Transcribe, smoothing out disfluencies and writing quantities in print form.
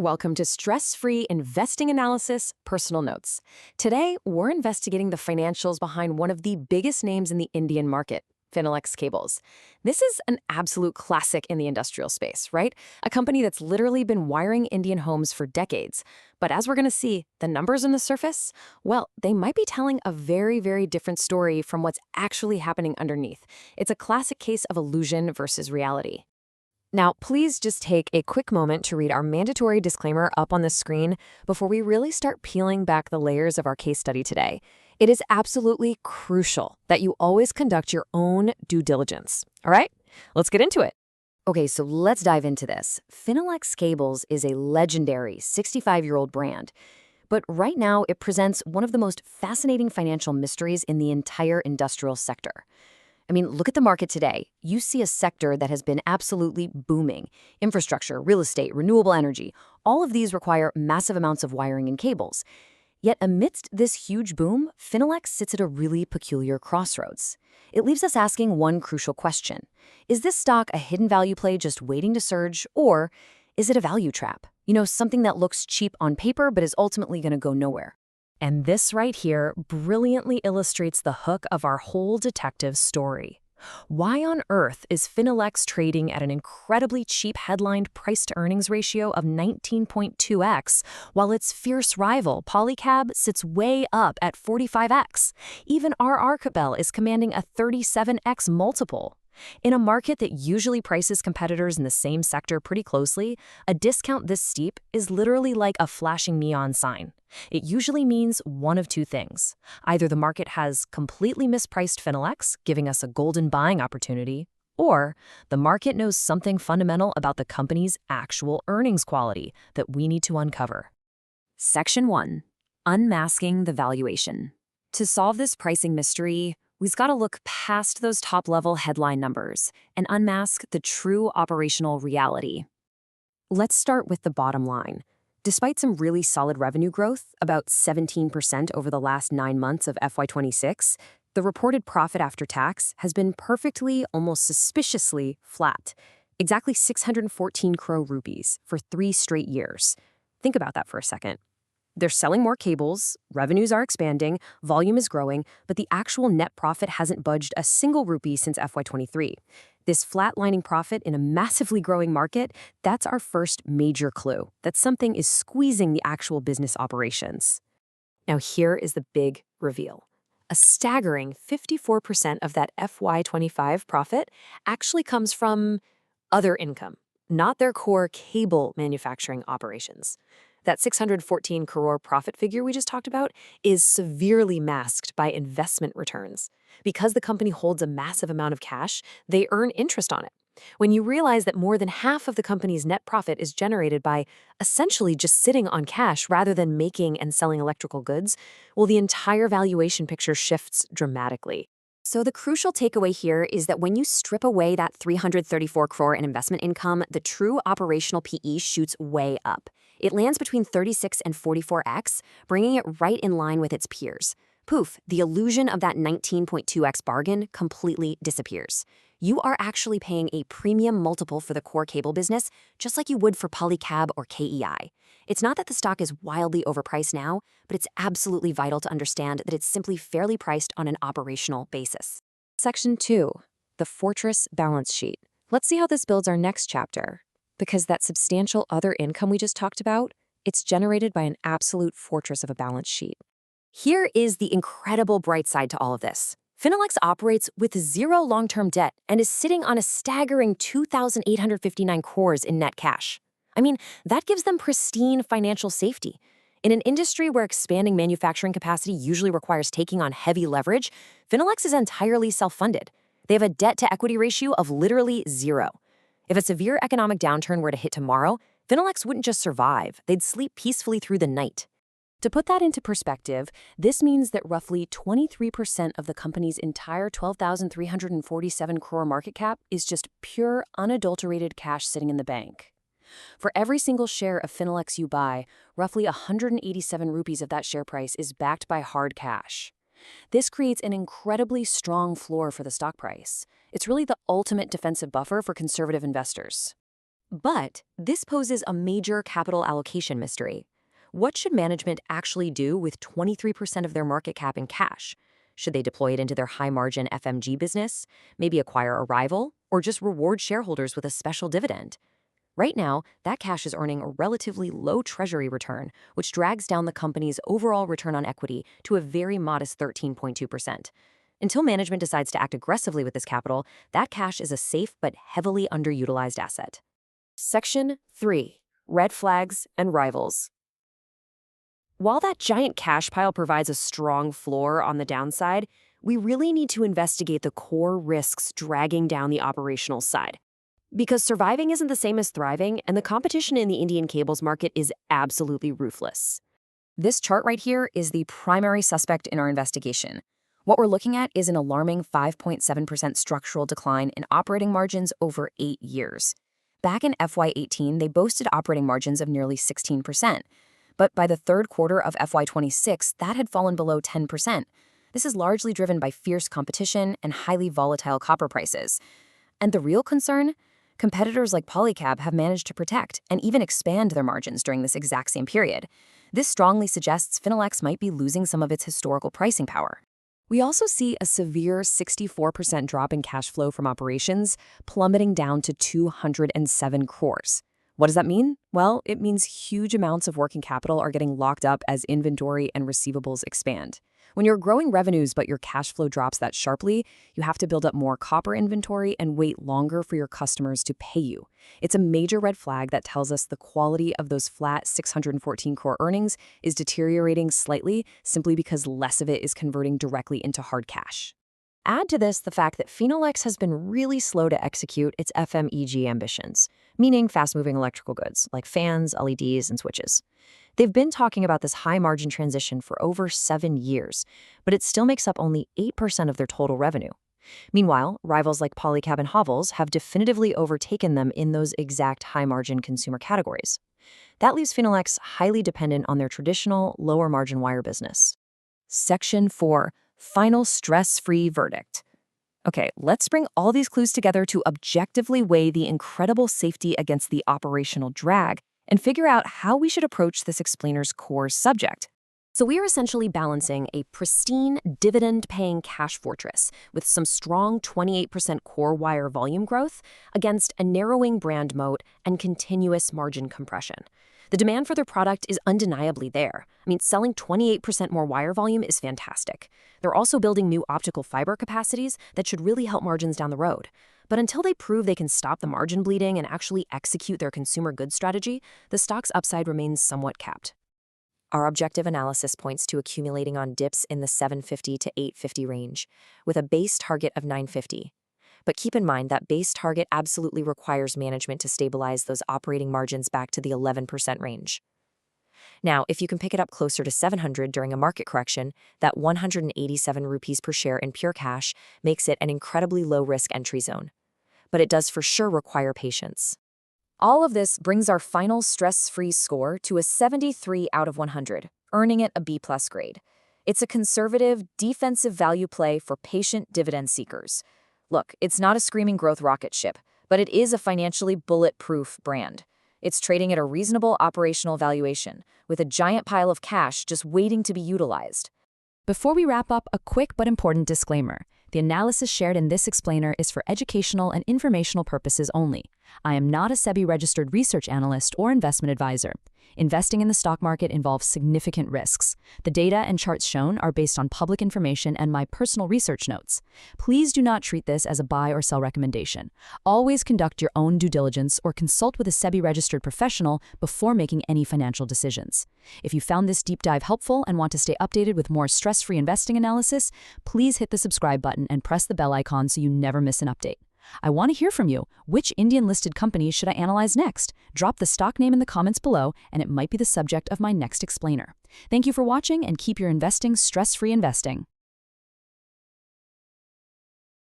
Welcome to Stress-Free Investing Analysis Personal Notes. Today, we're investigating the financials behind one of the biggest names in the Indian market, Finolex Cables. This is an absolute classic in the industrial space, right? A company that's literally been wiring Indian homes for decades. But as we're going to see, the numbers on the surface, well, they might be telling a very, very different story from what's actually happening underneath. It's a classic case of illusion versus reality. Now, please just take a quick moment to read our mandatory disclaimer up on the screen before we really start peeling back the layers of our case study today. It is absolutely crucial that you always conduct your own due diligence. All right, let's get into it. Okay, so let's dive into this. Finolex Cables is a legendary 65-year-old brand. But right now, it presents one of the most fascinating financial mysteries in the entire industrial sector. I mean, look at the market today. You see a sector that has been absolutely booming. Infrastructure, real estate, renewable energy, all of these require massive amounts of wiring and cables. Yet amidst this huge boom, Finolex sits at a really peculiar crossroads. It leaves us asking one crucial question. Is this stock a hidden value play just waiting to surge, or is it a value trap? You know, something that looks cheap on paper but is ultimately going to go nowhere. And this right here brilliantly illustrates the hook of our whole detective story. Why on earth is Finolex trading at an incredibly cheap headlined price-to-earnings ratio of 19.2x, while its fierce rival, Polycab, sits way up at 45x? Even FMEG is commanding a 37x multiple. In a market that usually prices competitors in the same sector pretty closely, a discount this steep is literally like a flashing neon sign. It usually means one of two things. Either the market has completely mispriced Finolex, giving us a golden buying opportunity, or the market knows something fundamental about the company's actual earnings quality that we need to uncover. Section 1. Unmasking the valuation. To solve this pricing mystery, we've got to look past those top-level headline numbers and unmask the true operational reality. Let's start with the bottom line. Despite some really solid revenue growth, about 17% over the last 9 months of FY26, the reported profit after tax has been perfectly, almost suspiciously flat. Exactly 614 crore rupees for 3 straight years. Think about that for a second. They're selling more cables, revenues are expanding, volume is growing, but the actual net profit hasn't budged a single rupee since FY23. This flatlining profit in a massively growing market, that's our first major clue that something is squeezing the actual business operations. Now here is the big reveal. A staggering 54% of that FY25 profit actually comes from other income, not their core cable manufacturing operations. That 614 crore profit figure we just talked about is severely masked by investment returns. Because the company holds a massive amount of cash, they earn interest on it. When you realize that more than half of the company's net profit is generated by essentially just sitting on cash rather than making and selling electrical goods, well, the entire valuation picture shifts dramatically. So the crucial takeaway here is that when you strip away that 334 crore in investment income, the true operational PE shoots way up. It lands between 36 and 44x, bringing it right in line with its peers. Poof, the illusion of that 19.2x bargain completely disappears. You are actually paying a premium multiple for the core cable business, just like you would for Polycab or KEI. It's not that the stock is wildly overpriced now, but it's absolutely vital to understand that it's simply fairly priced on an operational basis. Section 2. The Fortress Balance Sheet. Let's see how this builds our next chapter. Because that substantial other income we just talked about, it's generated by an absolute fortress of a balance sheet. Here is the incredible bright side to all of this. Finolex operates with zero long-term debt and is sitting on a staggering 2,859 crores in net cash. I mean, that gives them pristine financial safety. In an industry where expanding manufacturing capacity usually requires taking on heavy leverage, Finolex is entirely self-funded. They have a debt-to-equity ratio of literally 0. If a severe economic downturn were to hit tomorrow, Finolex wouldn't just survive, they'd sleep peacefully through the night. To put that into perspective, this means that roughly 23% of the company's entire 12,347 crore market cap is just pure, unadulterated cash sitting in the bank. For every single share of Finolex you buy, roughly 187 rupees of that share price is backed by hard cash. This creates an incredibly strong floor for the stock price. It's really the ultimate defensive buffer for conservative investors. But this poses a major capital allocation mystery. What should management actually do with 23% of their market cap in cash? Should they deploy it into their high-margin FMG business, maybe acquire a rival, or just reward shareholders with a special dividend? Right now, that cash is earning a relatively low treasury return, which drags down the company's overall return on equity to a very modest 13.2%. Until management decides to act aggressively with this capital, that cash is a safe but heavily underutilized asset. Section 3. Red Flags and Rivals. While that giant cash pile provides a strong floor on the downside, we really need to investigate the core risks dragging down the operational side. Because surviving isn't the same as thriving, and the competition in the Indian cables market is absolutely ruthless. This chart right here is the primary suspect in our investigation. What we're looking at is an alarming 5.7% structural decline in operating margins over 8 years. Back in FY18, they boasted operating margins of nearly 16%. But by the third quarter of FY26, that had fallen below 10%. This is largely driven by fierce competition and highly volatile copper prices. And the real concern? Competitors like Polycab have managed to protect and even expand their margins during this exact same period. This strongly suggests Finolex might be losing some of its historical pricing power. We also see a severe 64% drop in cash flow from operations, plummeting down to 207 crores. What does that mean? Well, it means huge amounts of working capital are getting locked up as inventory and receivables expand. When you're growing revenues but your cash flow drops that sharply, you have to build up more copper inventory and wait longer for your customers to pay you. It's a major red flag that tells us the quality of those flat 614 crore earnings is deteriorating slightly simply because less of it is converting directly into hard cash. Add to this the fact that Finolex has been really slow to execute its FMEG ambitions, meaning fast-moving electrical goods like fans, LEDs, and switches. They've been talking about this high-margin transition for over 7 years, but it still makes up only 8% of their total revenue. Meanwhile, rivals like Polycab and Hovels have definitively overtaken them in those exact high-margin consumer categories. That leaves Finolex highly dependent on their traditional, lower-margin wire business. Section 4. Final stress-free verdict. Okay, let's bring all these clues together to objectively weigh the incredible safety against the operational drag and figure out how we should approach this explainer's core subject. So we are essentially balancing a pristine, dividend-paying cash fortress with some strong 28% core wire volume growth against a narrowing brand moat and continuous margin compression. The demand for their product is undeniably there. Selling 28% more wire volume is fantastic. They're also building new optical fiber capacities that should really help margins down the road. But until they prove they can stop the margin bleeding and actually execute their consumer goods strategy, the stock's upside remains somewhat capped. Our objective analysis points to accumulating on dips in the 750 to 850 range, with a base target of 950. But keep in mind that base target absolutely requires management to stabilize those operating margins back to the 11% range. Now, if you can pick it up closer to 700 during a market correction, that 187 rupees per share in pure cash makes it an incredibly low-risk entry zone. But it does for sure require patience. All of this brings our final stress-free score to a 73 out of 100, earning it a B+ grade. It's a conservative, defensive value play for patient dividend seekers. Look, it's not a screaming growth rocket ship, but it is a financially bulletproof brand. It's trading at a reasonable operational valuation, with a giant pile of cash just waiting to be utilized. Before we wrap up, a quick but important disclaimer. The analysis shared in this explainer is for educational and informational purposes only. I am not a SEBI-registered research analyst or investment advisor. Investing in the stock market involves significant risks. The data and charts shown are based on public information and my personal research notes. Please do not treat this as a buy or sell recommendation. Always conduct your own due diligence or consult with a SEBI-registered professional before making any financial decisions. If you found this deep dive helpful and want to stay updated with more stress-free investing analysis, please hit the subscribe button and press the bell icon so you never miss an update. I want to hear from you. Which Indian-listed companies should I analyze next? Drop the stock name in the comments below, and it might be the subject of my next explainer. Thank you for watching, and keep your investing stress-free investing.